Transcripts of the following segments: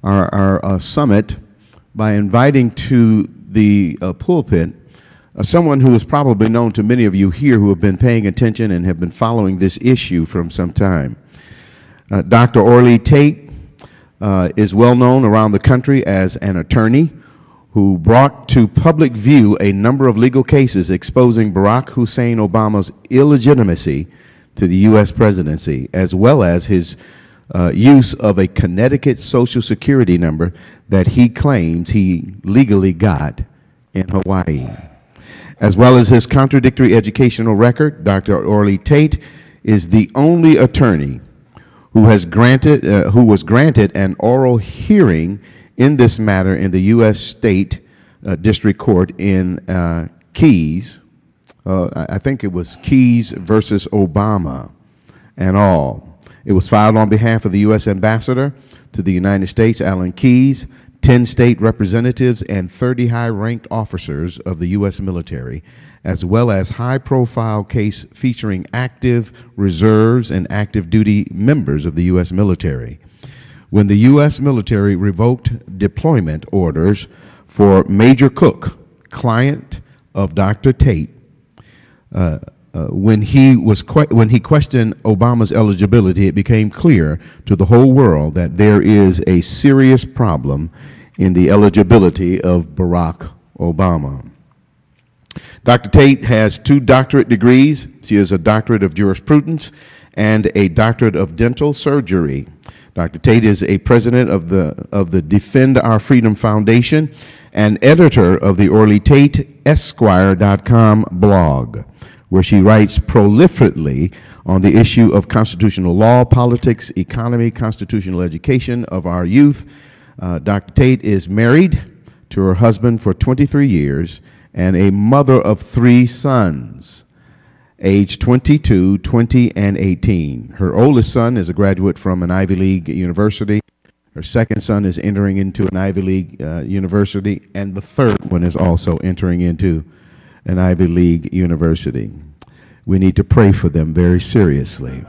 our summit by inviting to the pulpit someone who is probably known to many of you here who have been paying attention and have been following this issue from some time. Dr. Orly Taitz is well known around the country as an attorney who brought to public view a number of legal cases exposing Barack Hussein Obama's illegitimacy to the U.S. presidency, as well as his use of a Connecticut Social Security number that he claims he legally got in Hawaii. As well as his contradictory educational record, Dr. Orly Taitz is the only attorney who was granted an oral hearing in this matter in the U.S. State District Court in Keys. I think it was Keys versus Obama and all. It was filed on behalf of the U.S. Ambassador to the United States, Alan Keyes, 10 state representatives, and 30 high-ranked officers of the U.S. military, as well as high-profile case featuring active reserves and active duty members of the U.S. military. When the U.S. military revoked deployment orders for Major Cook, client of Dr. Taitz, when he questioned Obama's eligibility, it became clear to the whole world that there is a serious problem in the eligibility of Barack Obama. Dr. Taitz has 2 doctorate degrees. She has a doctorate of jurisprudence and a doctorate of dental surgery. Dr. Taitz is a president of the Defend Our Freedom Foundation and editor of the Orly Taitz Esquire.com blog, where she writes prolifically on the issue of constitutional law, politics, economy, constitutional education of our youth. Dr. Taitz is married to her husband for 23 years and a mother of 3 sons, age 22, 20, and 18. Her oldest son is a graduate from an Ivy League university. Her second son is entering into an Ivy League university, and the third one is also entering into an Ivy League university. We need to pray for them very seriously.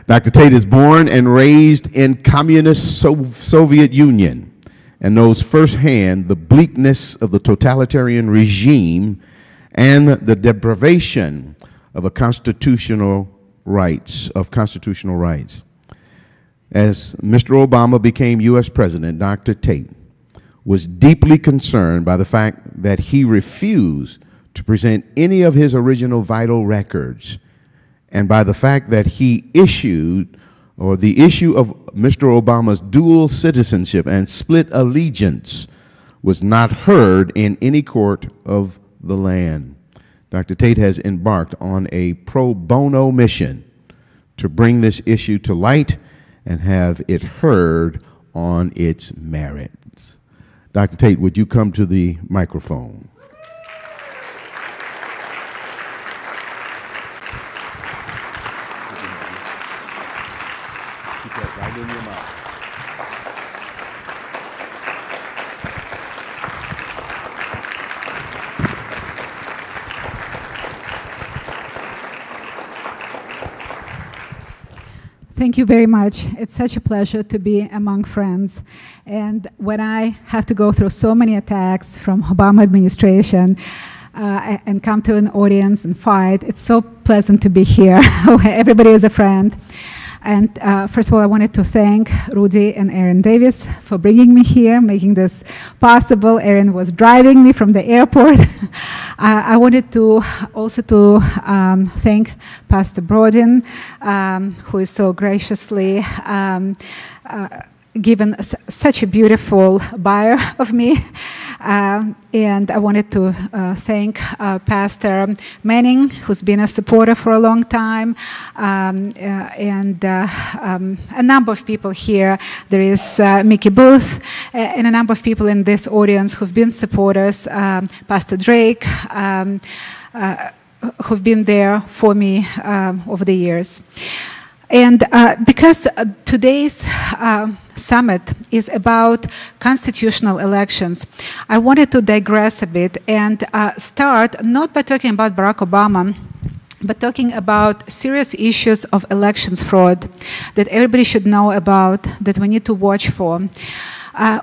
Dr. Taitz is born and raised in communist Soviet Union and knows firsthand the bleakness of the totalitarian regime and the deprivation of constitutional rights. As Mr. Obama became U.S. President, Dr. Taitz was deeply concerned by the fact that he refused to present any of his original vital records, and by the fact that the issue of Mr. Obama's dual citizenship and split allegiance was not heard in any court of the land. Dr. Taitz has embarked on a pro bono mission to bring this issue to light and have it heard on its merits. Dr. Taitz, would you come to the microphone? Keep that right in your mouth. Thank you very much. It's such a pleasure to be among friends. And when I have to go through so many attacks from Obama administration and come to an audience and fight, it's so pleasant to be here. Everybody is a friend. And first of all, I wanted to thank Rudy and Aaron Davis for bringing me here, making this possible. Aaron was driving me from the airport. I wanted to also thank Pastor Brodin, who is so graciously given such a beautiful bio of me. And I wanted to thank Pastor Manning, who's been a supporter for a long time, and a number of people here. There is Mickey Booth, and a number of people in this audience who've been supporters, Pastor Drake, who've been there for me over the years. And because today's summit is about constitutional elections, I wanted to digress a bit and start not by talking about Barack Obama, but talking about serious issues of elections fraud that everybody should know about, that we need to watch for.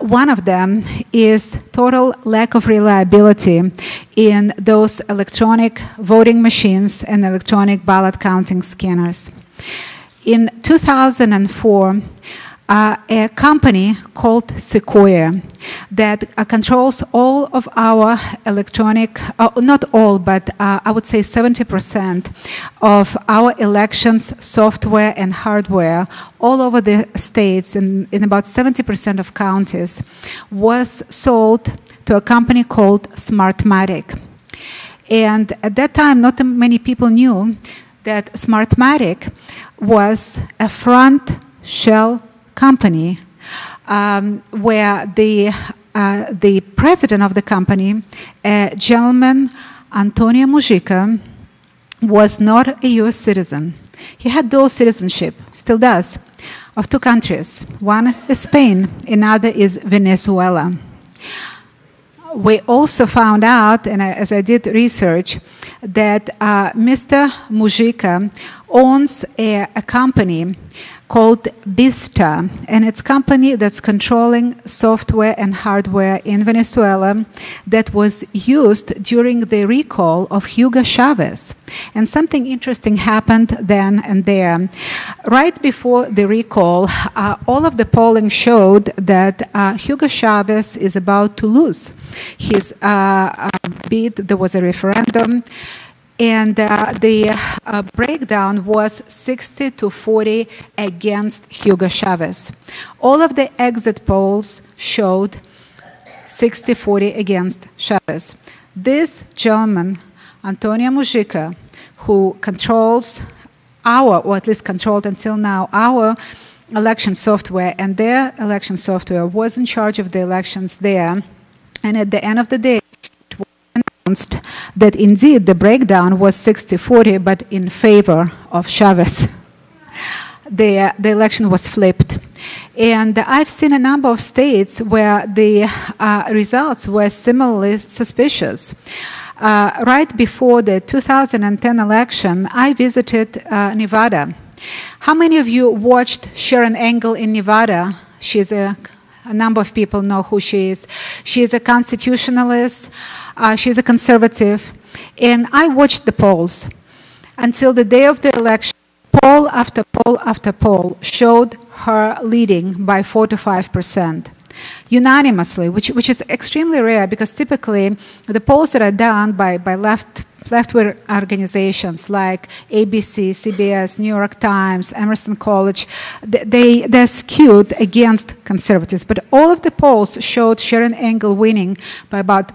One of them is total lack of reliability in those electronic voting machines and electronic ballot counting scanners. In 2004, a company called Sequoia that controls all of our electronic, not all, but I would say 70% of our elections software and hardware all over the states, in about 70% of counties, was sold to a company called Smartmatic. And at that time, not many people knew that Smartmatic was a front shell company where the president of the company, a gentleman, Antonio Mujica, was not a U.S. citizen. He had dual citizenship, still does, of two countries. One is Spain, another is Venezuela. We also found out, and as I did research, that Mr. Mujica owns a company called Vista, and it's a company that's controlling software and hardware in Venezuela that was used during the recall of Hugo Chavez. And something interesting happened then and there. Right before the recall, all of the polling showed that Hugo Chavez is about to lose his bid. There was a referendum. And the breakdown was 60-40 against Hugo Chavez. All of the exit polls showed 60-40 against Chavez. This gentleman, Antonio Mujica, who controls or at least controlled until now, our election software, and their election software was in charge of the elections there. And at the end of the day, that indeed the breakdown was 60-40, but in favor of Chavez. The election was flipped. And I've seen a number of states where the results were similarly suspicious. Right before the 2010 election, I visited Nevada. How many of you watched Sharon Engel in Nevada? She's a number of people know who she is. She is a constitutionalist. She's a conservative. And I watched the polls until the day of the election. Poll after poll after poll showed her leading by 4 to 5%. Unanimously, which is extremely rare, because typically the polls that are done by leftward organizations like ABC, CBS, New York Times, Emerson College, they're skewed against conservatives. But all of the polls showed Sharon Engel winning by about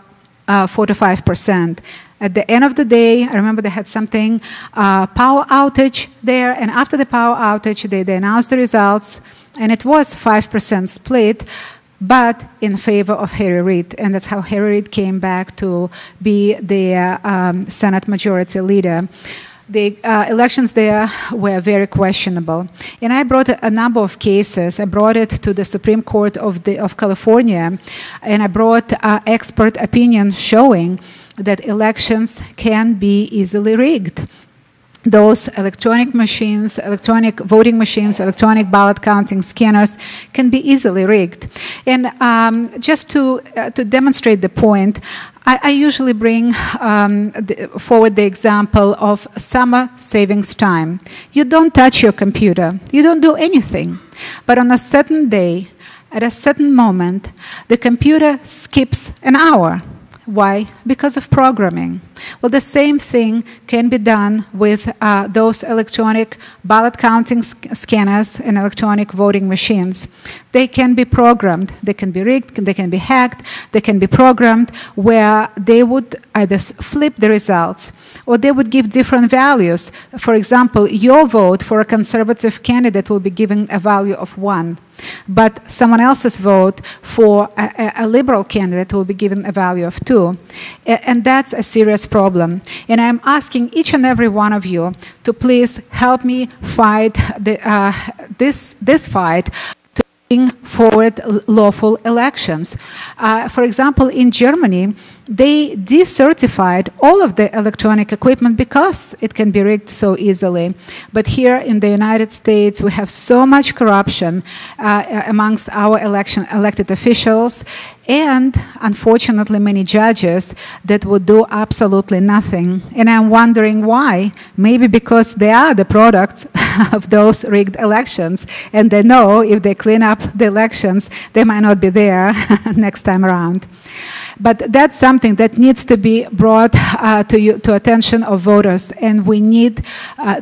4 to 5%. At the end of the day, I remember they had something, power outage there, and after the power outage, they announced the results, and it was 5% split, but in favor of Harry Reid, and that's how Harry Reid came back to be the Senate Majority Leader. The elections there were very questionable. And I brought a number of cases. I brought it to the Supreme Court of California, and I brought expert opinion showing that elections can be easily rigged. Those electronic machines, electronic voting machines, electronic ballot counting scanners can be easily rigged. And just to demonstrate the point, I usually bring forward the example of summer savings time. You don't touch your computer. You don't do anything. But on a certain day, at a certain moment, the computer skips an hour. Why? Because of programming. Well, the same thing can be done with those electronic ballot counting scanners and electronic voting machines. They can be programmed, they can be rigged, they can be hacked, they can be programmed where they would either flip the results or they would give different values. For example, your vote for a conservative candidate will be given a value of 1. But someone else's vote for a liberal candidate will be given a value of 2. And that's a serious problem. And I'm asking each and every one of you to please help me fight this fight to bring forward lawful elections. For example, in Germany, they decertified all of the electronic equipment because it can be rigged so easily. But here in the United States, we have so much corruption amongst our elected officials, and unfortunately many judges that would do absolutely nothing. And I'm wondering why. Maybe because they are the products of those rigged elections, and they know if they clean up the elections, they might not be there next time around. But that's something that needs to be brought to attention of voters, and we need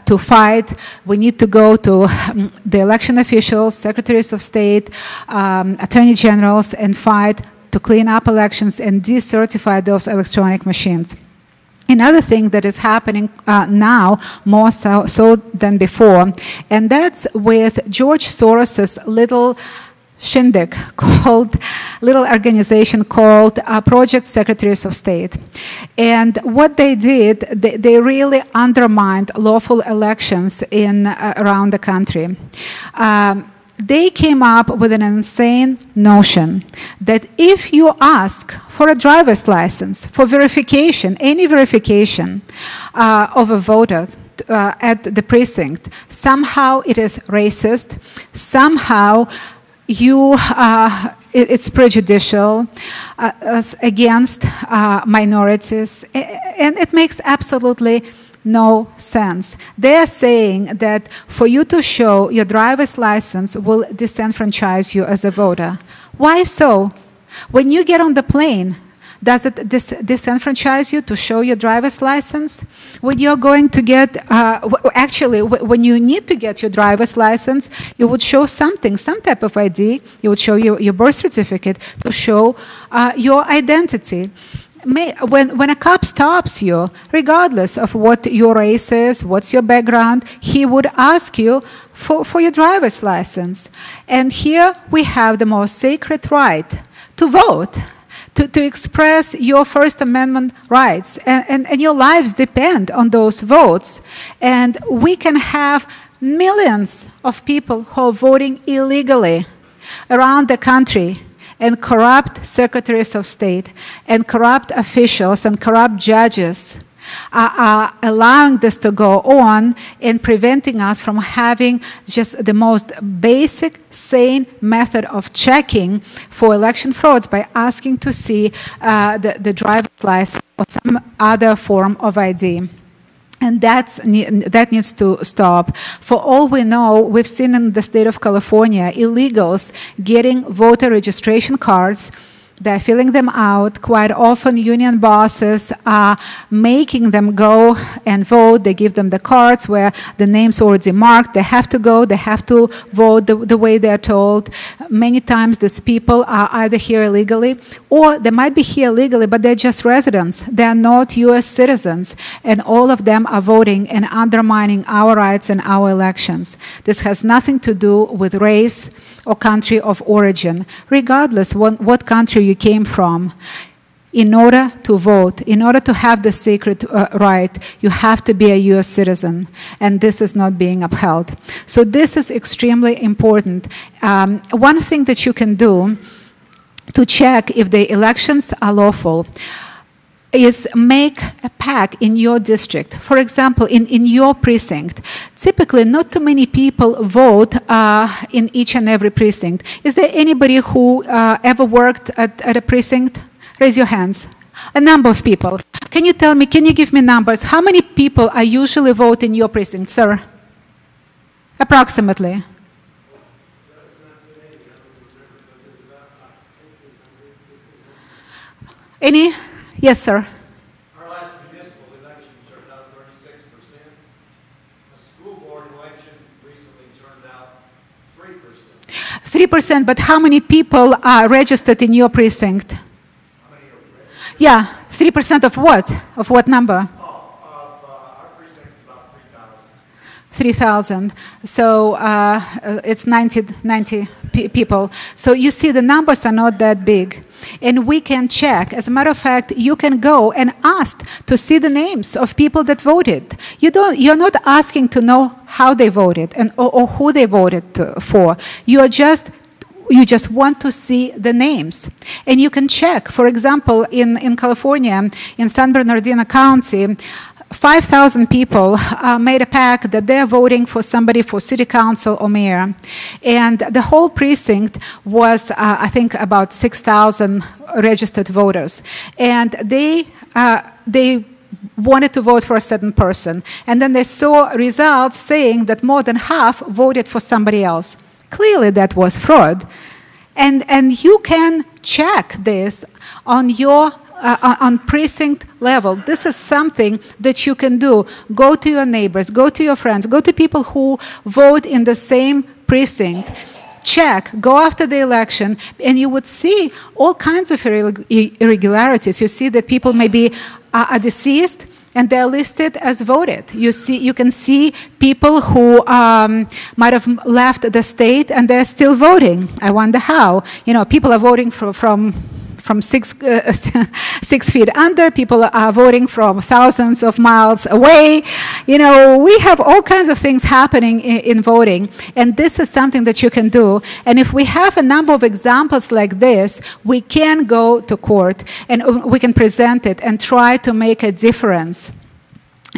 to fight. We need to go to the election officials, secretaries of state, attorney generals, and fight to clean up elections and decertify those electronic machines. Another thing that is happening now, more so than before, and that's with George Soros's little shindig, little organization called Project Secretaries of State. And what they did, they really undermined lawful elections around the country. They came up with an insane notion that if you ask for a driver's license, for verification, any verification of a voter at the precinct, somehow it is racist, somehow it's prejudicial against minorities, and it makes absolutely no sense. They are saying that for you to show your driver's license will disenfranchise you as a voter. Why so? When you get on the plane, does it disenfranchise you to show your driver's license? When you're going to get, actually, when you need to get your driver's license, you would show something, some type of ID. You would show your birth certificate to show your identity. When a cop stops you, regardless of what your race is, what's your background, he would ask you for your driver's license. And here we have the most sacred right to vote, to express your First Amendment rights. And your lives depend on those votes. And we can have millions of people who are voting illegally around the country, and corrupt secretaries of state, and corrupt officials, and corrupt judges are allowing this to go on and preventing us from having just the most basic, sane method of checking for election frauds by asking to see the driver's license or some other form of ID. And that needs to stop. For all we know, we've seen in the state of California illegals getting voter registration cards. They're filling them out. Quite often, union bosses are making them go and vote. They give them the cards where the name's already marked. They have to go. They have to vote the way they're told. Many times, these people are either here illegally, or they might be here legally, but they're just residents. They're not U.S. citizens. And all of them are voting and undermining our rights and our elections. This has nothing to do with race or country of origin, regardless what country you came from. In order to vote, in order to have the sacred right, you have to be a U.S. citizen, and this is not being upheld. So this is extremely important. One thing that you can do to check if the elections are lawful is make a pack in your district. For example, in your precinct, typically not too many people vote in each and every precinct. Is there anybody who ever worked at a precinct? Raise your hands. A number of people. Can you tell me, can you give me numbers? How many people are usually vote in your precinct, sir? Approximately. Any? Yes, sir. Our last municipal election turned out 36%. The school board election recently turned out 3%. 3%, but how many people are registered in your precinct? How many are registered? Yeah, 3% of what? Of what number? Our precinct is about 3,000. 3,000. So it's 90 people. So you see the numbers are not that big. And we can check. As a matter of fact, you can go and ask to see the names of people that voted. You're not asking to know how they voted or who they voted for. You are just you just want to see the names. And you can check. For example, in California, in San Bernardino County, 5,000 people made a pact that they're voting for somebody for city council or mayor. And the whole precinct was, I think, about 6,000 registered voters. And they wanted to vote for a certain person. And then they saw results saying that more than half voted for somebody else. Clearly that was fraud. And you can check this on your on precinct level. This is something that you can do. Go to your neighbors, go to your friends, go to people who vote in the same precinct. Check, go after the election, and you would see all kinds of irregularities. You see that people maybe are deceased and they're listed as voted. You can see people who might have left the state and they're still voting. I wonder how. People are voting from 6 feet under. People are voting from thousands of miles away. We have all kinds of things happening in voting, and this is something that you can do. And if we have a number of examples like this, we can go to court and we can present it and try to make a difference,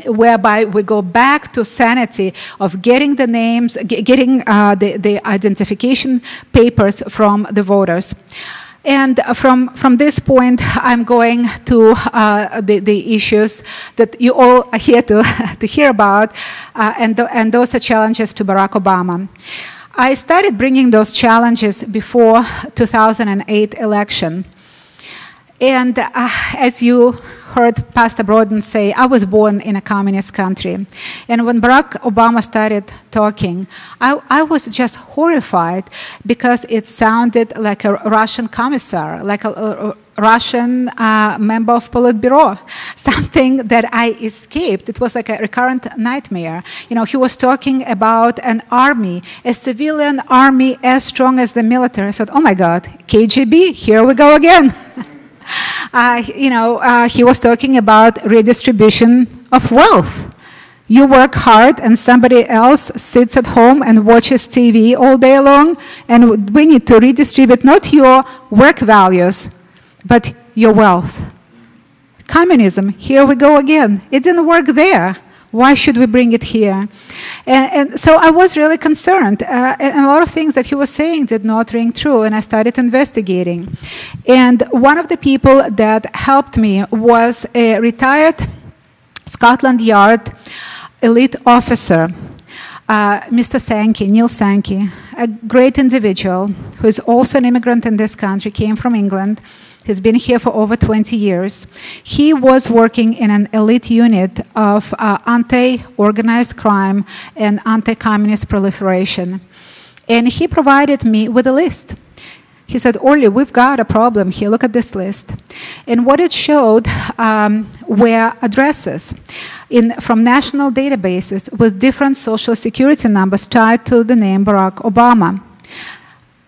whereby we go back to sanity of getting the names, getting the identification papers from the voters. And from this point, I'm going to the issues that you all are here to hear about, and those are challenges to Barack Obama. I started bringing those challenges before 2008 election. And as you heard Pastor Broden say, I was born in a communist country. And when Barack Obama started talking, I was just horrified because it sounded like a Russian commissar, like a Russian member of Politburo, something that I escaped. It was like a recurrent nightmare. He was talking about an army, a civilian army as strong as the military. I thought, oh my God, KGB, here we go again. He was talking about redistribution of wealth. You work hard and somebody else sits at home and watches TV all day long, and we need to redistribute not your work values, but your wealth. Communism, here we go again. It didn't work there. Why should we bring it here? And so I was really concerned. And a lot of things that he was saying did not ring true, and I started investigating. And one of the people that helped me was a retired Scotland Yard elite officer, Mr. Sankey, Neil Sankey, a great individual who is also an immigrant in this country, came from England. He's been here for over 20 years. He was working in an elite unit of anti-organized crime and anti-communist proliferation. And he provided me with a list. He said, Orly, we've got a problem here. Look at this list. And what it showed were addresses from national databases with different social security numbers tied to the name Barack Obama.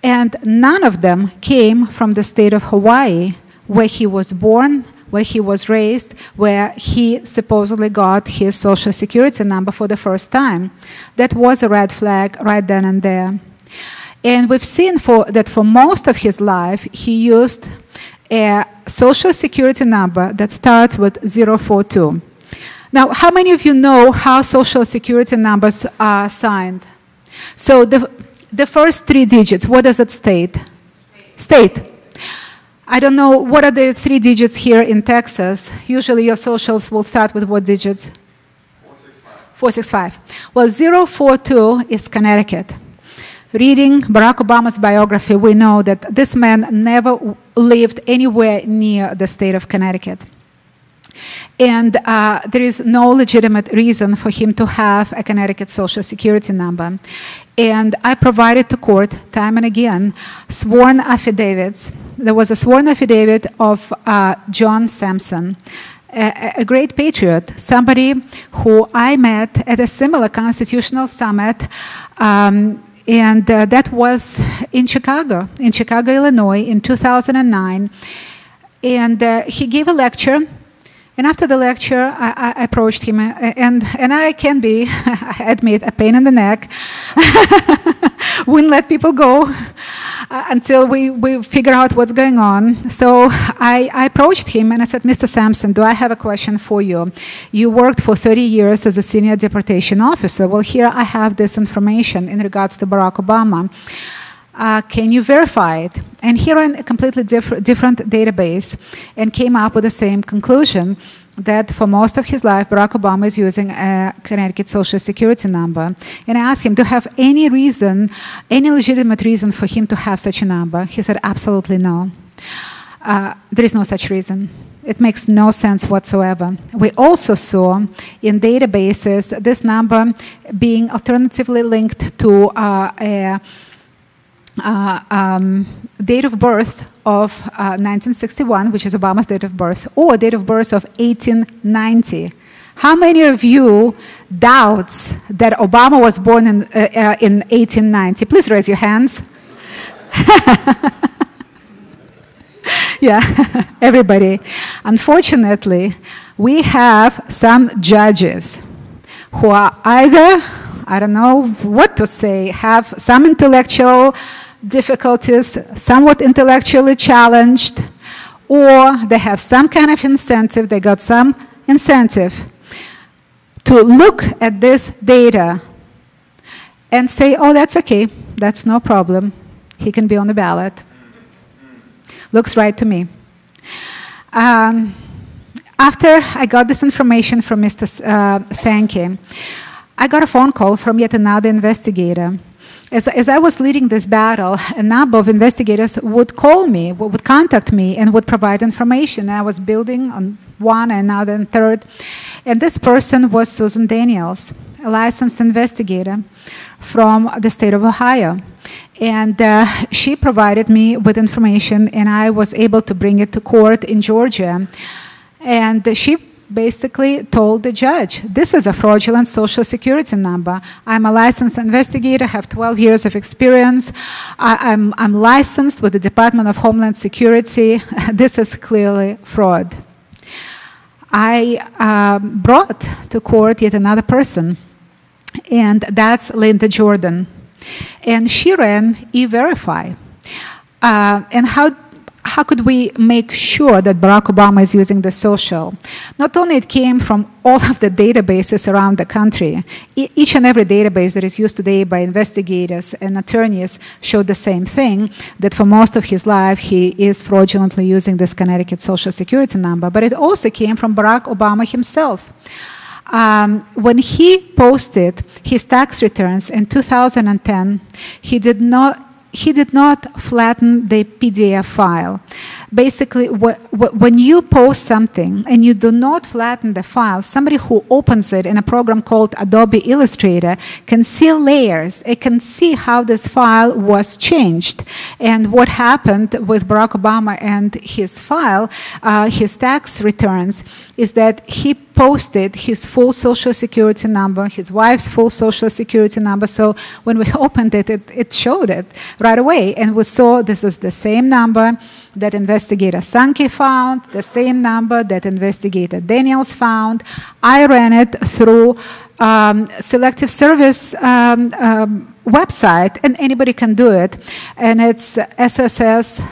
And none of them came from the state of Hawaii, where he was born, where he was raised, where he supposedly got his social security number for the first time. That was a red flag right then and there. And we've seen that for most of his life, he used a social security number that starts with 042. Now, how many of you know how social security numbers are signed? So the first 3 digits, what does it state? State. I don't know, what are the 3 digits here in Texas? Usually your socials will start with what digits? 465. Well, 042 is Connecticut. Reading Barack Obama's biography, we know that this man never lived anywhere near the state of Connecticut. And there is no legitimate reason for him to have a Connecticut Social Security number. And I provided to court, time and again, sworn affidavits. There was a sworn affidavit of John Sampson, a great patriot, somebody who I met at a similar constitutional summit, and that was in Chicago, Illinois, in 2009. And he gave a lecture. And after the lecture, I approached him, and I can be, I admit, a pain in the neck. wouldn't let people go until we figure out what's going on. So I approached him and I said, Mr. Sampson, do I have a question for you? You worked for 30 years as a senior deportation officer. Well, here I have this information in regards to Barack Obama. Can you verify it? And he ran a completely different database and came up with the same conclusion, that for most of his life, Barack Obama is using a Connecticut Social Security number. And I asked him, do you have any reason, any legitimate reason for him to have such a number? He said, absolutely no. There is no such reason. It makes no sense whatsoever. We also saw in databases this number being alternatively linked to a date of birth of 1961, which is Obama's date of birth, or date of birth of 1890. How many of you doubts that Obama was born in 1890? Please raise your hands. Yeah, everybody. Unfortunately, we have some judges who are either, I don't know what to say, have some intellectual difficulties, somewhat intellectually challenged, or they have some kind of incentive, they got some incentive to look at this data and say, oh, that's okay, that's no problem, he can be on the ballot. Looks right to me. After I got this information from Mr. Sankey, I got a phone call from yet another investigator. As I was leading this battle, a number of investigators would call me, would contact me, and would provide information. I was building on one, another, and third. And this person was Susan Daniels, a licensed investigator from the state of Ohio. And she provided me with information, and I was able to bring it to court in Georgia. And she basically told the judge, this is a fraudulent Social Security number. I'm a licensed investigator, have 12 years of experience. I'm licensed with the Department of Homeland Security. This is clearly fraud. I brought to court yet another person, and that's Linda Jordan. And she ran E-Verify. And how could we make sure that Barack Obama is using the social? Not only it came from all of the databases around the country, each and every database that is used today by investigators and attorneys showed the same thing, that for most of his life he is fraudulently using this Connecticut Social Security number, but it also came from Barack Obama himself. When he posted his tax returns in 2010, he did not flatten the PDF file. Basically, when you post something and you do not flatten the file, somebody who opens it in a program called Adobe Illustrator can see layers. It can see how this file was changed. And what happened with Barack Obama and his file, his tax returns, is that he posted his full Social Security number, his wife's full Social Security number. So when we opened it, it showed it right away. And we saw this is the same number that investigator Sankey found, the same number that investigator Daniels found. I ran it through Selective Service website, and anybody can do it. And it's sss.gov.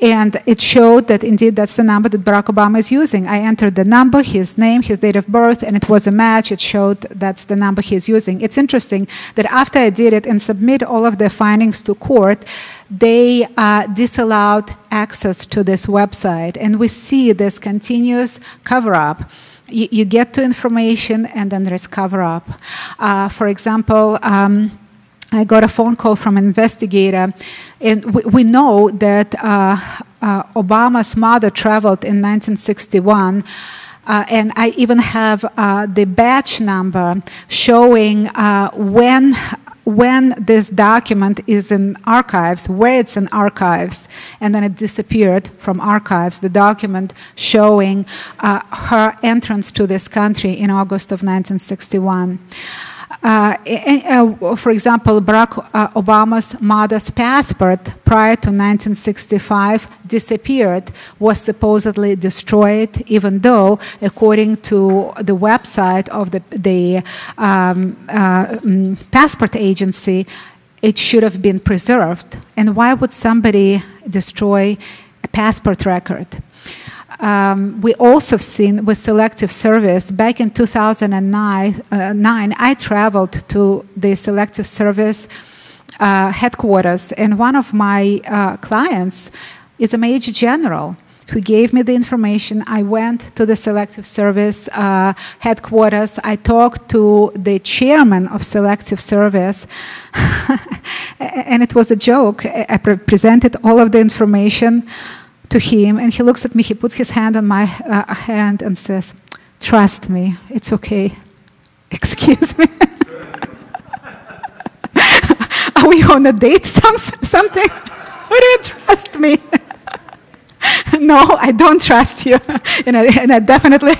And it showed that indeed that's the number that Barack Obama is using. I entered the number, his name, his date of birth, and it was a match. It showed that's the number he's using. It's interesting that after I did it and submit all of the findings to court, they disallowed access to this website. And we see this continuous cover-up. You get to information, and then there's cover-up. For example, I got a phone call from an investigator, and we know that Obama's mother traveled in 1961, and I even have the batch number showing when this document is in archives, where it's in archives, and then it disappeared from archives, the document showing her entrance to this country in August of 1961. For example, Barack Obama's mother's passport prior to 1965 disappeared, was supposedly destroyed, even though, according to the website of the passport agency, it should have been preserved. And why would somebody destroy a passport record? We also have seen with Selective Service, back in 2009, I traveled to the Selective Service headquarters, and one of my clients is a Major General who gave me the information. I went to the Selective Service headquarters. I talked to the chairman of Selective Service, and it was a joke. I presented all of the information to him, and he looks at me, he puts his hand on my hand and says, "Trust me, it's okay." Excuse me. Are we on a date something? Why do you trust me? No, I don't trust you. And I definitely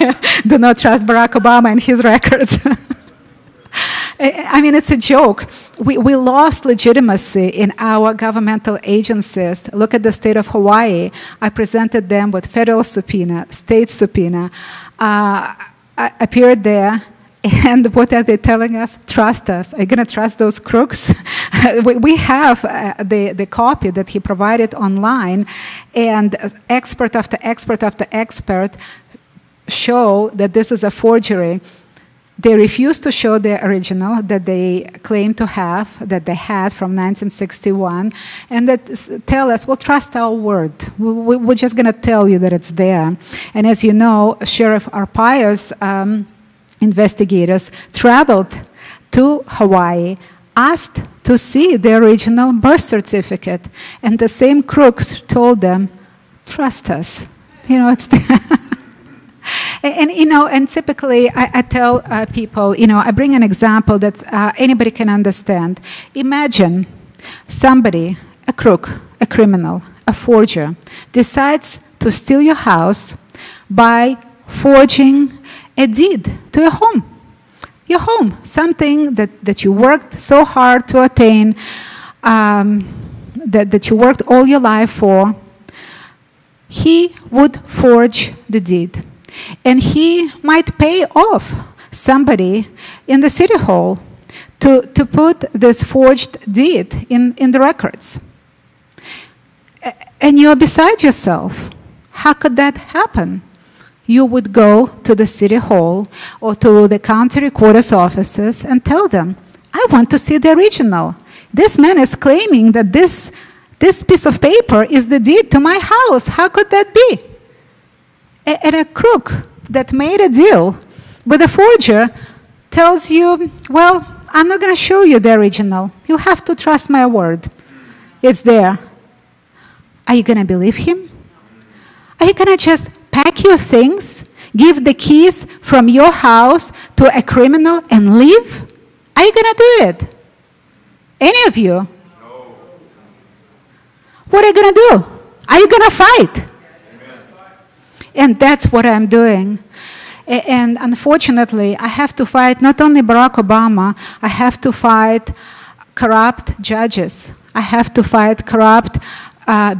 do not trust Barack Obama and his records. I mean, it's a joke. We lost legitimacy in our governmental agencies. Look at the state of Hawaii. I presented them with federal subpoena, state subpoena. I appeared there, and what are they telling us? Trust us. Are you going to trust those crooks? We have the copy that he provided online, and expert after expert after expert show that this is a forgery. They refuse to show the original that they claim to have, that they had from 1961, and that tell us, well, trust our word. We're just going to tell you that it's there. And as you know, Sheriff Arpaio's investigators traveled to Hawaii, asked to see the original birth certificate, and the same crooks told them, trust us. You know, it's there. And typically I tell people, I bring an example that anybody can understand. Imagine somebody, a crook, a criminal, a forger, decides to steal your house by forging a deed to your home. Your home, something that you worked so hard to attain, that you worked all your life for. He would forge the deed. And he might pay off somebody in the city hall to put this forged deed in the records. And you're beside yourself. How could that happen? You would go to the city hall or to the county recorder's offices and tell them, I want to see the original. This man is claiming that this piece of paper is the deed to my house. How could that be? And a crook that made a deal with a forger tells you, well, I'm not going to show you the original. You'll have to trust my word. It's there. Are you going to believe him? Are you going to just pack your things, give the keys from your house to a criminal and leave? Are you going to do it? Any of you? No. What are you going to do? Are you going to fight? And that's what I'm doing. And unfortunately, I have to fight not only Barack Obama, I have to fight corrupt judges. I have to fight corrupt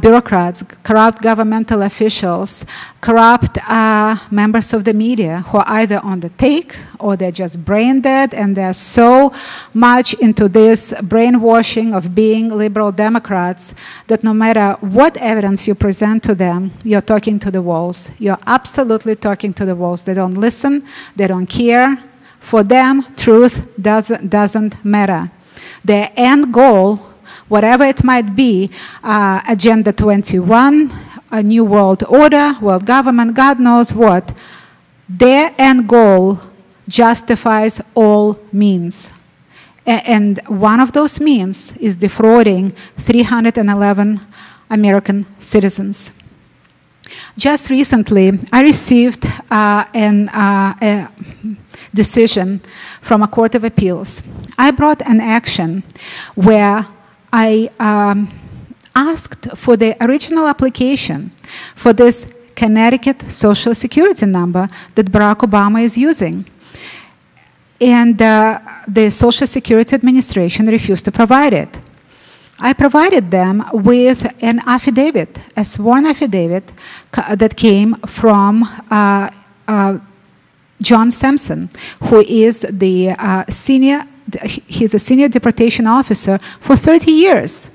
bureaucrats, corrupt governmental officials, corrupt members of the media who are either on the take or they're just brain dead, and they're so much into this brainwashing of being liberal Democrats that no matter what evidence you present to them, you're talking to the walls. You're absolutely talking to the walls. They don't listen. They don't care. For them, truth doesn't matter. Their end goal, whatever it might be, Agenda 21, a new world order, world government, God knows what, their end goal justifies all means. And one of those means is defrauding 311 American citizens. Just recently, I received a decision from a court of appeals. I brought an action where I asked for the original application for this Connecticut Social Security number that Barack Obama is using. and the Social Security Administration refused to provide it. I provided them with an affidavit, a sworn affidavit that came from John Sampson, who is he's a senior deportation officer for 30 years,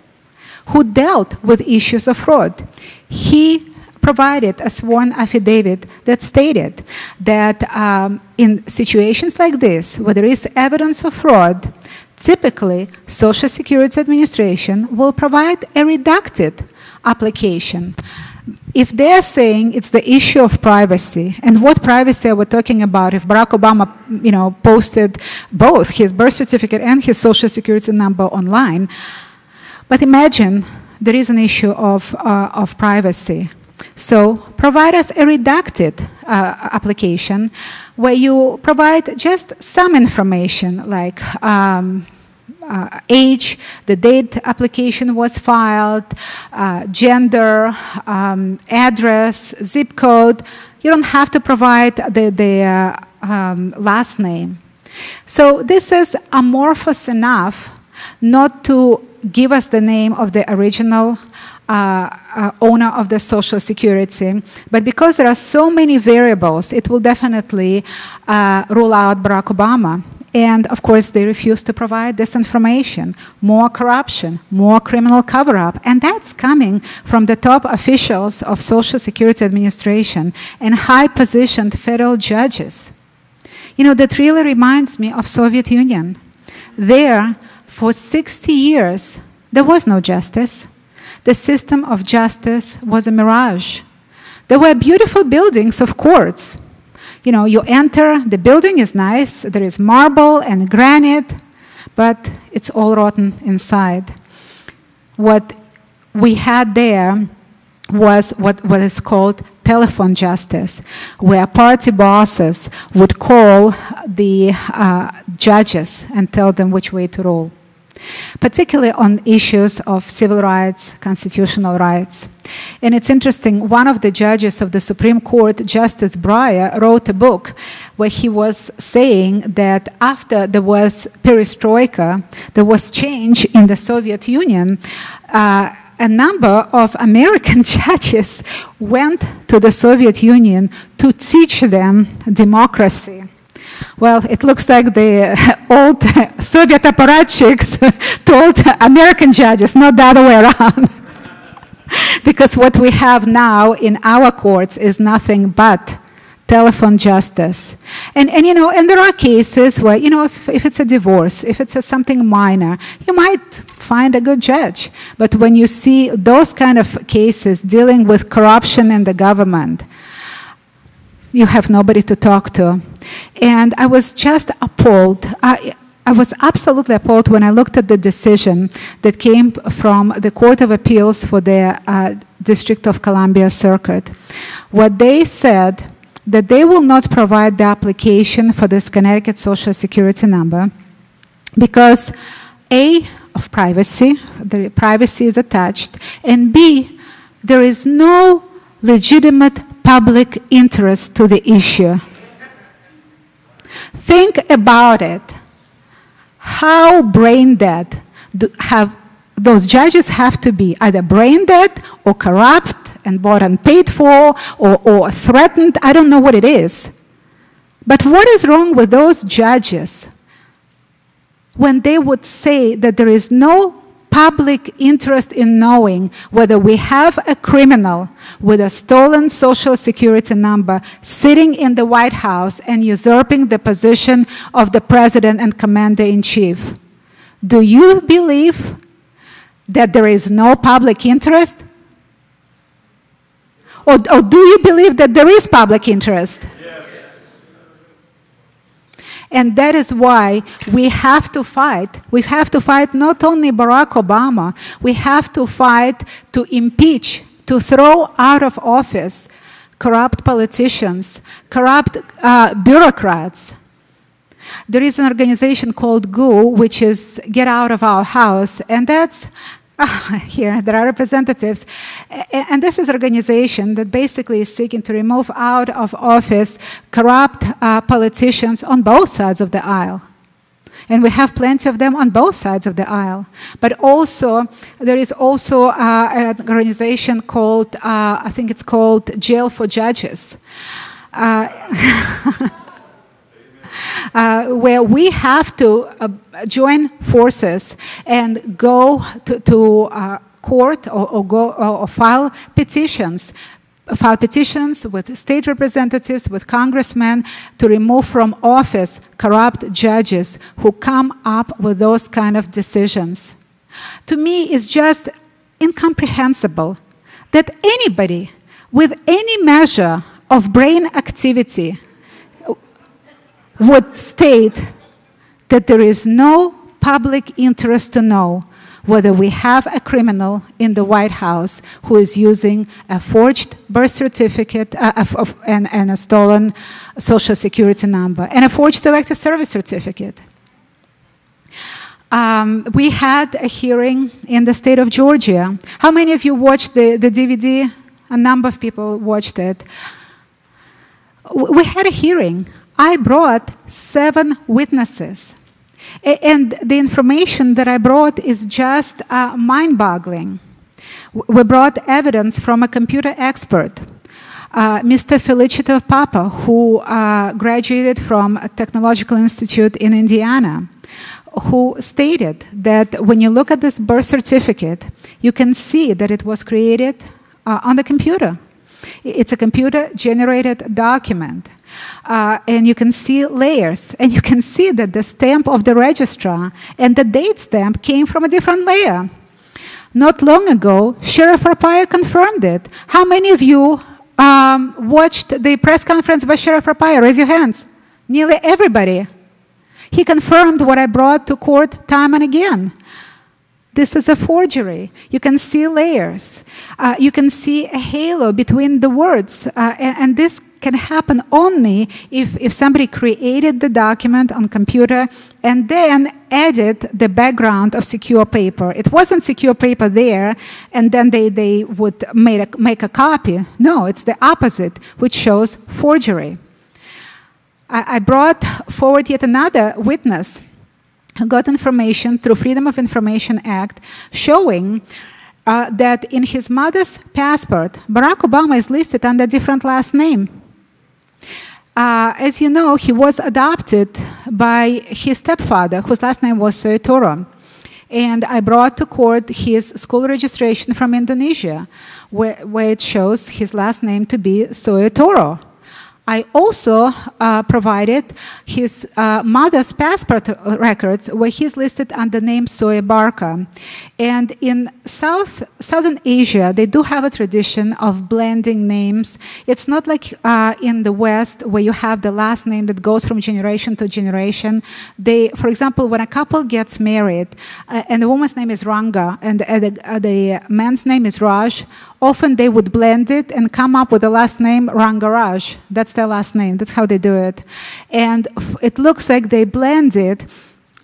who dealt with issues of fraud. He provided a sworn affidavit that stated that in situations like this, where there is evidence of fraud, typically Social Security Administration will provide a redacted application. If they're saying it's the issue of privacy, and what privacy are we talking about if Barack Obama, posted both his birth certificate and his Social Security number online? But imagine there is an issue of privacy. So provide us a redacted application where you provide just some information like age, the date application was filed, gender, address, zip code. You don't have to provide the last name. So this is amorphous enough not to give us the name of the original owner of the Social Security, but because there are so many variables, it will definitely rule out Barack Obama. And of course, they refuse to provide this information. More corruption, more criminal cover-up, and that's coming from the top officials of Social Security Administration and high-positioned federal judges. That really reminds me of Soviet Union. There, for 60 years, there was no justice. The system of justice was a mirage. There were beautiful buildings of courts. You enter, the building is nice, there is marble and granite, but it's all rotten inside. What we had there was what is called telephone justice, where party bosses would call the judges and tell them which way to rule, particularly on issues of civil rights, constitutional rights. And it's interesting, one of the judges of the Supreme Court, Justice Breyer, wrote a book where he was saying that after there was perestroika, there was change in the Soviet Union, a number of American judges went to the Soviet Union to teach them democracy. Well, it looks like the old Soviet apparatchiks told American judges, not the other way around. Because what we have now in our courts is nothing but telephone justice. And there are cases where, if it's a divorce, if it's something minor, you might find a good judge. But when you see those kind of cases dealing with corruption in the government, you have nobody to talk to. And I was just appalled. I was absolutely appalled when I looked at the decision that came from the Court of Appeals for the District of Columbia Circuit. What they said, that they will not provide the application for this Connecticut Social Security number because A, of privacy, the privacy is attached, and B, there is no legitimate public interest to the issue. Think about it. How brain dead have those judges have to be? Either brain dead or corrupt and bought and paid for or threatened. I don't know what it is. But what is wrong with those judges when they would say that there is no public interest in knowing whether we have a criminal with a stolen Social Security number sitting in the White House and usurping the position of the President and Commander-in-Chief? Do you believe that there is no public interest? Or do you believe that there is public interest? Yes. And that is why we have to fight. We have to fight not only Barack Obama, we have to fight to impeach, to throw out of office corrupt politicians, corrupt bureaucrats. There is an organization called GOO, which is Get Out of Our House, and that's here, there are representatives. And this is an organization that basically is seeking to remove out of office corrupt politicians on both sides of the aisle. And we have plenty of them on both sides of the aisle. But also, there is also an organization called, I think it's called Jail for Judges, where we have to join forces and go to court or file petitions with state representatives, with congressmen, to remove from office corrupt judges who come up with those kind of decisions. To me, it's just incomprehensible that anybody with any measure of brain activity would state that there is no public interest to know whether we have a criminal in the White House who is using a forged birth certificate and a stolen social security number and a forged elective service certificate. We had a hearing in the state of Georgia. How many of you watched the DVD? A number of people watched it. We had a hearing. I brought 7 witnesses. And the information that I brought is just mind-boggling. We brought evidence from a computer expert, Mr. Felicito Papa, who graduated from a technological institute in Indiana, who stated that when you look at this birth certificate, you can see that it was created on the computer. It's a computer-generated document. And you can see layers, and you can see that the stamp of the registrar and the date stamp came from a different layer. Not long ago, Sheriff Arpaio confirmed it. How many of you watched the press conference by Sheriff Arpaio? Raise your hands. Nearly everybody. He confirmed what I brought to court time and again. This is a forgery. You can see layers. You can see a halo between the words. And this can happen only if somebody created the document on computer and then added the background of secure paper. It wasn't secure paper there, and then they would make a copy. No, it's the opposite, which shows forgery. I brought forward yet another witness who got information through Freedom of Information Act showing that in his mother's passport, Barack Obama is listed under a different last name. As you know, he was adopted by his stepfather, whose last name was Soetoro. And I brought to court his school registration from Indonesia, where it shows his last name to be Soetoro. I also provided his mother's passport records where he's listed under the name Soe Barka. And in Southern Asia, they do have a tradition of blending names. It's not like in the West where you have the last name that goes from generation to generation. For example, when a couple gets married and the woman's name is Ranga and the man's name is Raj, often they would blend it and come up with the last name Rangaraj. That's their last name. That's how they do it. And it looks like they blended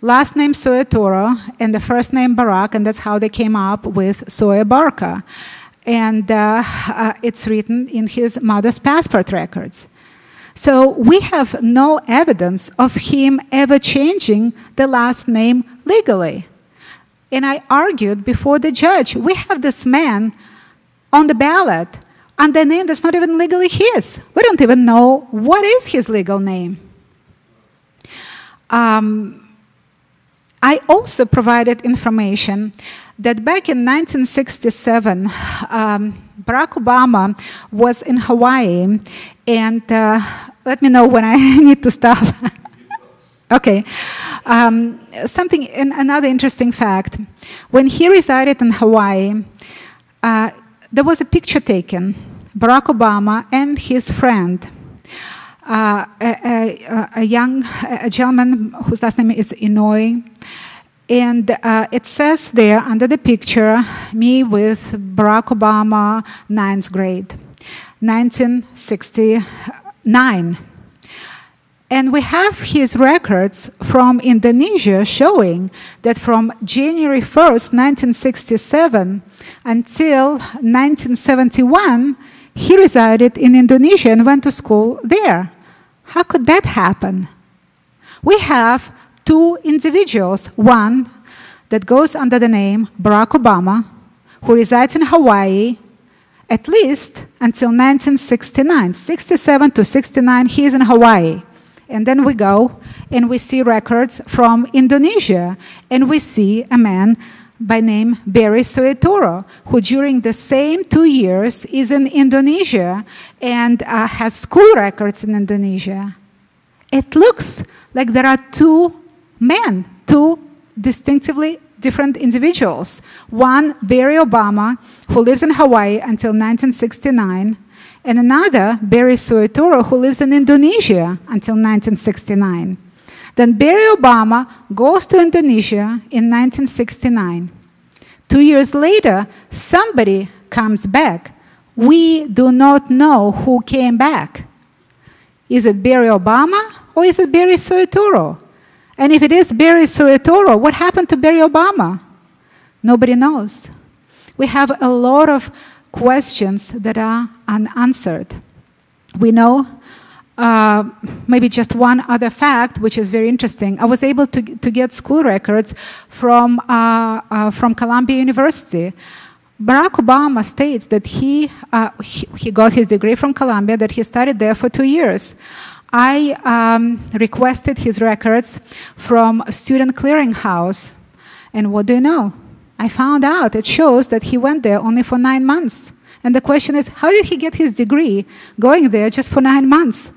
last name Soetoro and the first name Barack, and that's how they came up with Soe Barka. And it's written in his mother's passport records. So we have no evidence of him ever changing the last name legally. And I argued before the judge, we have this man on the ballot under a name that's not even legally his. We don't even know what is his legal name. I also provided information that back in 1967, Barack Obama was in Hawaii, and let me know when I need to stop. Okay. Another interesting fact. When he resided in Hawaii, there was a picture taken, Barack Obama and his friend, a gentleman whose last name is Inouye, and it says there under the picture, me with Barack Obama, 9th grade, 1969. And we have his records from Indonesia showing that from January 1st, 1967 until 1971, he resided in Indonesia and went to school there. How could that happen? We have two individuals, one that goes under the name Barack Obama, who resides in Hawaii at least until 1969. 67 to 69, he is in Hawaii. And then we go and we see records from Indonesia, and we see a man by name Barry Soetoro, who during the same 2 years is in Indonesia and has school records in Indonesia. It looks like there are two men, two distinctively different individuals. One, Barry Obama, who lives in Hawaii until 1969, and another, Barry Soetoro, who lives in Indonesia until 1969. Then Barry Obama goes to Indonesia in 1969. 2 years later, somebody comes back. We do not know who came back. Is it Barry Obama or is it Barry Soetoro? And if it is Barry Soetoro, what happened to Barry Obama? Nobody knows. We have a lot of questions that are unanswered. We know maybe just one other fact, which is very interesting. I was able to get school records from Columbia University. Barack Obama states that he got his degree from Columbia, that he studied there for 2 years. I requested his records from a student clearinghouse, and what do you know? I found out it shows that he went there only for 9 months. And the question is, how did he get his degree going there just for 9 months?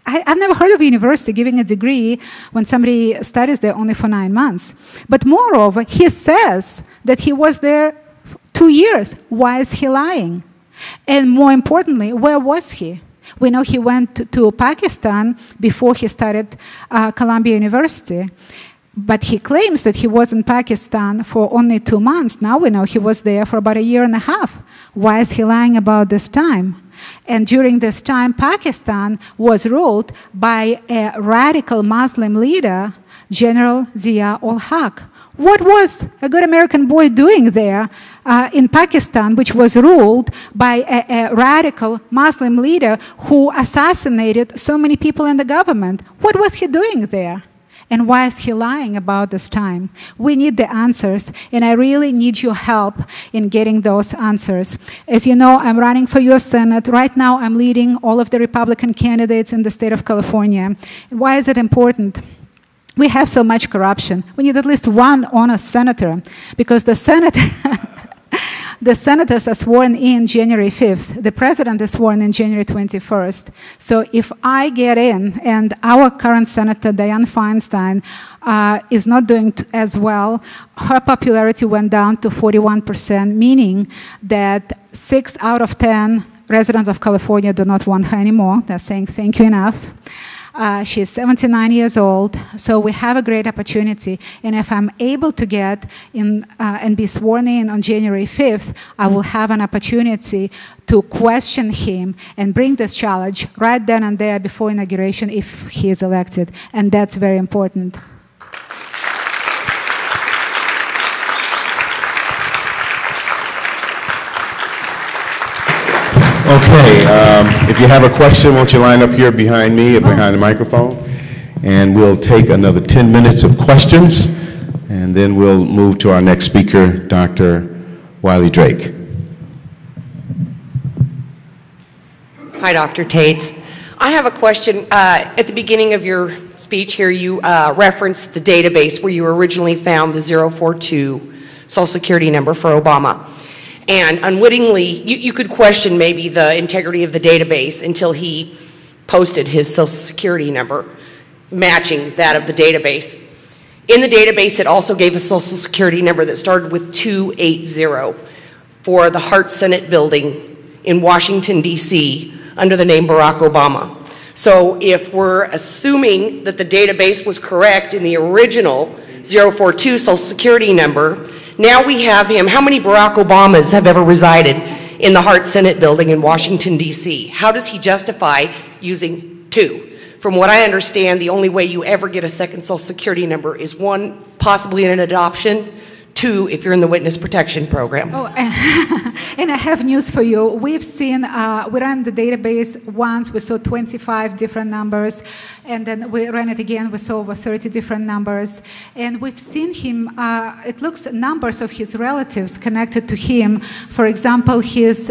I've never heard of a university giving a degree when somebody studies there only for 9 months. But moreover, he says that he was there 2 years. Why is he lying? And more importantly, where was he? We know he went to Pakistan before he started Columbia University. But he claims that he was in Pakistan for only 2 months. Now we know he was there for about 1.5 years. Why is he lying about this time? And during this time, Pakistan was ruled by a radical Muslim leader, General Zia-ul-Haq. What was a good American boy doing there in Pakistan, which was ruled by a radical Muslim leader who assassinated so many people in the government? What was he doing there? And why is he lying about this time? We need the answers, and I really need your help in getting those answers. As you know, I'm running for U.S. Senate. Right now, I'm leading all of the Republican candidates in the state of California. Why is it important? We have so much corruption. We need at least one honest senator, because the senators are sworn in January 5th. The president is sworn in January 21st. So if I get in and our current senator, Dianne Feinstein, is not doing as well, her popularity went down to 41%, meaning that 6 out of 10 residents of California do not want her anymore. They're saying thank you enough. She's 79 years old, so we have a great opportunity. And if I'm able to get in and be sworn in on January 5th, I will have an opportunity to question him and bring this challenge right then and there before inauguration if he is elected. And that's very important. Okay, if you have a question, won't you line up here behind me, behind the microphone? And we'll take another 10 minutes of questions, and then we'll move to our next speaker, Dr. Wiley Drake. Hi, Dr. Taitz. I have a question. At the beginning of your speech here, you referenced the database where you originally found the 042 Social Security number for Obama. And unwittingly, you could question maybe the integrity of the database until he posted his Social Security number matching that of the database. In the database, it also gave a Social Security number that started with 280 for the Hart Senate building in Washington, D.C., under the name Barack Obama. So if we're assuming that the database was correct in the original 042 Social Security number, now we have him. How many Barack Obamas have ever resided in the Hart Senate building in Washington, D.C.? How does he justify using 2? From what I understand, the only way you ever get a second Social Security number is 1, possibly in an adoption, 2 if you're in the witness protection program. Oh, and I have news for you. We've seen, we ran the database once, we saw 25 different numbers, and then we ran it again, we saw over 30 different numbers. And we've seen him, it looks at numbers of his relatives connected to him. For example, his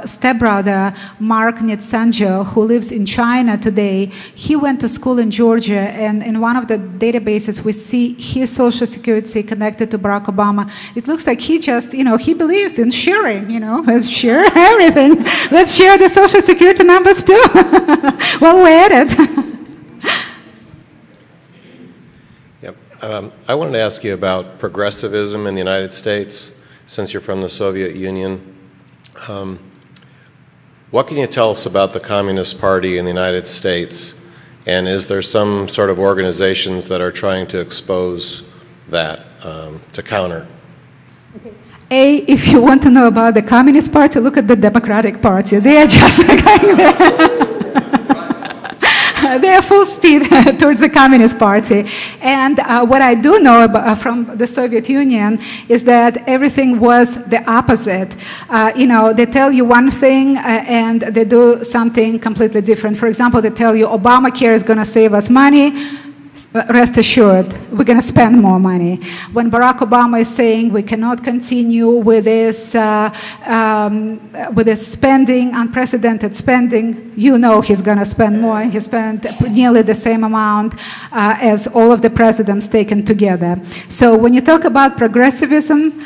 stepbrother, Mark Nitsanjo, who lives in China today, he went to school in Georgia, and in one of the databases we see his social security connected to Barack Obama. It looks like he just, he believes in sharing, let's share everything. Let's share the social security numbers too. Well, we're at it. Yep. I wanted to ask you about progressivism in the United States, since you're from the Soviet Union. What can you tell us about the Communist Party in the United States? And is there some sort of organizations that are trying to expose that, to counter? If you want to know about the Communist Party, look at the Democratic Party. They are just going there. They are full speed towards the Communist Party. And what I do know from the Soviet Union is that everything was the opposite. They tell you one thing and they do something completely different. For example, they tell you Obamacare is going to save us money. Rest assured, we're going to spend more money. When Barack Obama is saying we cannot continue with this spending, unprecedented spending, he's going to spend more. He spent nearly the same amount as all of the presidents taken together. So when you talk about progressivism,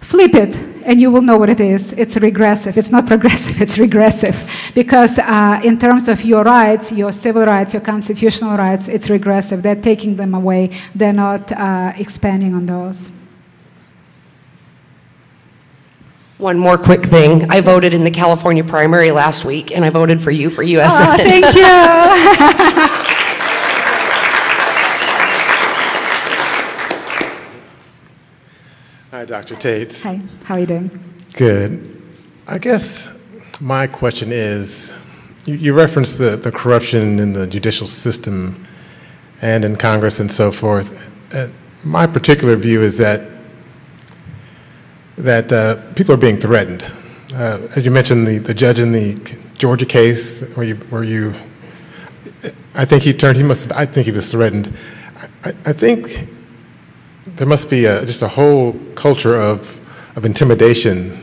flip it, and you will know what it is. It's regressive. It's not progressive, it's regressive. Because in terms of your rights, your civil rights, your constitutional rights, it's regressive. They're taking them away. They're not expanding on those. One more quick thing. I voted in the California primary last week, and I voted for you for U.S. Oh, Senate. thank you. Hi, Dr. Taitz. Hi, how are you doing? Good. I guess my question is, you referenced the corruption in the judicial system and in Congress and so forth. My particular view is that people are being threatened. As you mentioned, the judge in the Georgia case, I think he was threatened. I think there must be just a whole culture of intimidation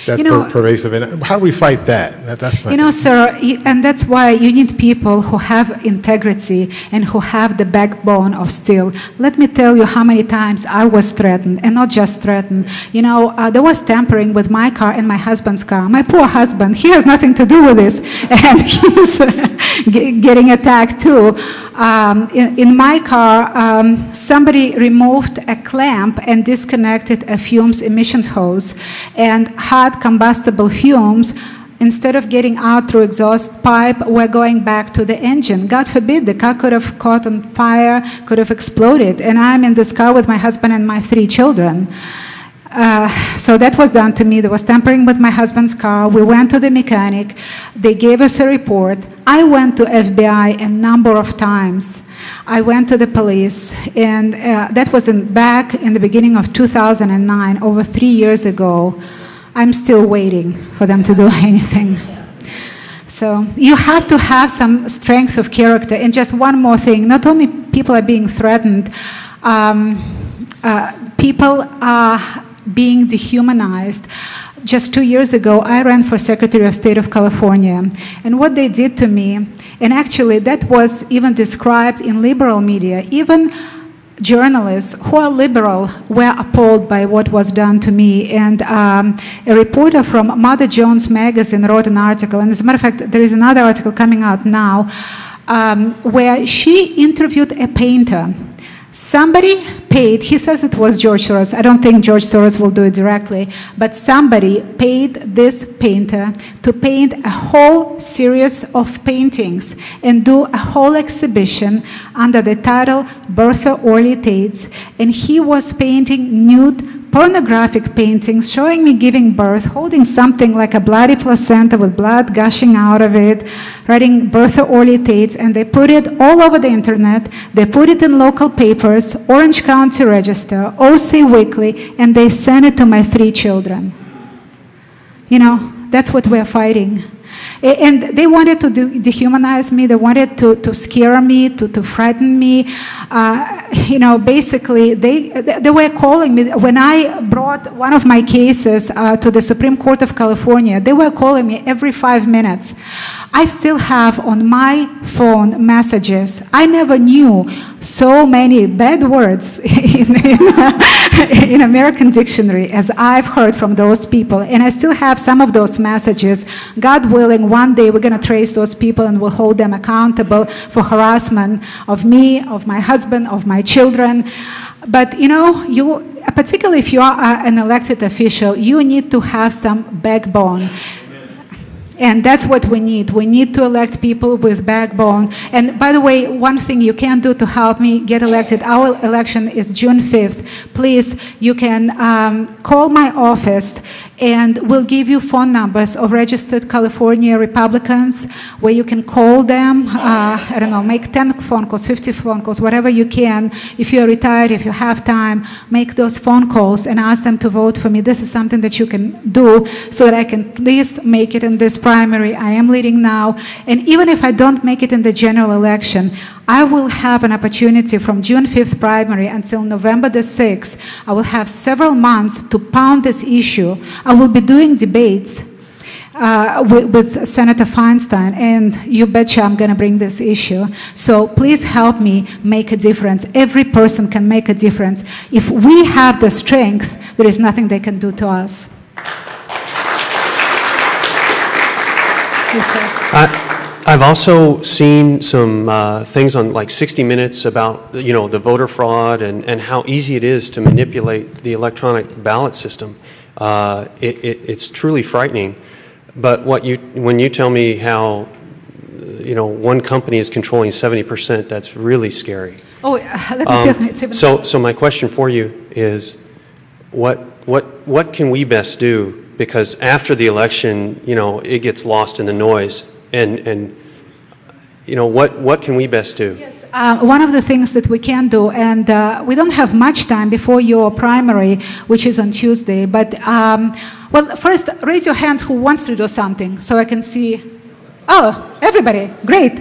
that's pervasive. And how do we fight that? That's my sir, and that's why you need people who have integrity and who have the backbone of steel. Let me tell you how many times I was threatened, and not just threatened. There was tampering with my car and my husband's car. My poor husband, he has nothing to do with this, and he's getting attacked too. In my car, somebody removed a clamp and disconnected a fumes emissions hose, and hot combustible fumes, instead of getting out through exhaust pipe, were going back to the engine. God forbid, the car could have caught on fire, could have exploded, and I'm in this car with my husband and my 3 children. So that was done to me. There was tampering with my husband's car. We went to the mechanic. They gave us a report. I went to FBI a number of times. I went to the police, and that was back in the beginning of 2009, over 3 years ago. I'm still waiting for them to do anything. So you have to have some strength of character. And just one more thing, not only people are being threatened, people are being dehumanized. Just 2 years ago, I ran for Secretary of State of California. And what they did to me, and actually that was even described in liberal media, even journalists who are liberal were appalled by what was done to me. And a reporter from Mother Jones magazine wrote an article, and as a matter of fact, there is another article coming out now, where she interviewed a painter. Somebody paid, he says it was George Soros, I don't think George Soros will do it directly, but somebody paid this painter to paint a whole series of paintings and do a whole exhibition under the title Bertha Orly Taitz, and he was painting nude pornographic paintings showing me giving birth, holding something like a bloody placenta with blood gushing out of it, writing birth of Orly Taitz, and they put it all over the internet. They put it in local papers, Orange County Register, OC Weekly, and they sent it to my 3 children. You know, that's what we're fighting. And they wanted to dehumanize me. They wanted to scare me, to frighten me. You know, basically, they were calling me. When I brought one of my cases to the Supreme Court of California, they were calling me every 5 minutes. I still have on my phone messages. I never knew so many bad words in American dictionary as I've heard from those people. And I still have some of those messages. God willing, one day we're going to trace those people and we'll hold them accountable for harassment of me, of my husband, of my children. But, you know, particularly if you are an elected official, you need to have some backbone. And that's what we need. We need to elect people with backbone. And by the way, one thing you can do to help me get elected, our election is June 5th. Please, you can call my office and we'll give you phone numbers of registered California Republicans where you can call them. I don't know, make 10 phone calls, 50 phone calls, whatever you can. If you're retired, if you have time, make those phone calls and ask them to vote for me. This is something that you can do so that I can at least make it in this primary. I am leading now. And even if I don't make it in the general election, I will have an opportunity from June 5th primary until November the 6th. I will have several months to pound this issue. I will be doing debates with Senator Feinstein, and you betcha I'm going to bring this issue. So please help me make a difference. Every person can make a difference. If we have the strength, there is nothing they can do to us. I've also seen some things on like 60 Minutes about, you know, the voter fraud and how easy it is to manipulate the electronic ballot system. It's truly frightening. But when you tell me how, you know, one company is controlling 70%, that's really scary. Oh, let me so my question for you is, what can we best do? Because after the election, you know, it gets lost in the noise. And you know, what can we best do? Yes, one of the things that we can do, and we don't have much time before your primary, which is on Tuesday, but, well, first, raise your hands who wants to do something so I can see. Oh, everybody, great.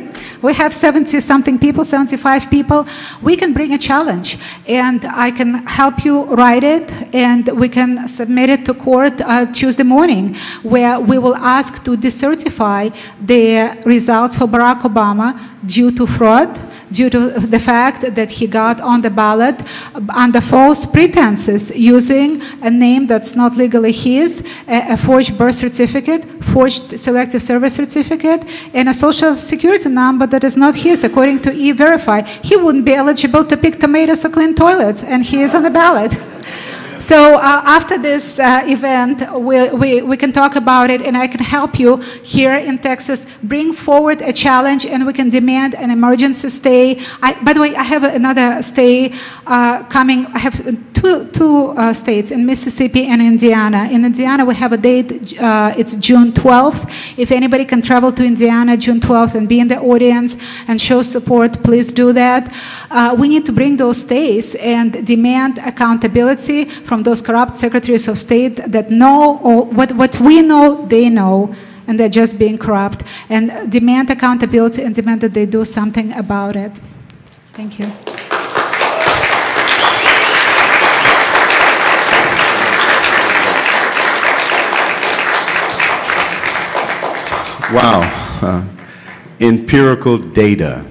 We have 70-something people, 75 people. We can bring a challenge, and I can help you write it, and we can submit it to court Tuesday morning, where we will ask to decertify the results for Barack Obama due to fraud, due to the fact that he got on the ballot under false pretenses, using a name that's not legally his, a forged birth certificate, forged selective service certificate, and a social security number that is not his, according to E-Verify. He wouldn't be eligible to pick tomatoes or clean toilets, and he is on the ballot. So after this event, we can talk about it, and I can help you here in Texas bring forward a challenge, and we can demand an emergency stay. By the way, I have another stay coming. I have two states, in Mississippi and Indiana. In Indiana, we have a date. It's June 12th. If anybody can travel to Indiana June 12th and be in the audience and show support, please do that. We need to bring those stays and demand accountability from those corrupt secretaries of state that know what we know, they know, and they're just being corrupt, and demand accountability and demand that they do something about it. Thank you. Wow. Empirical data.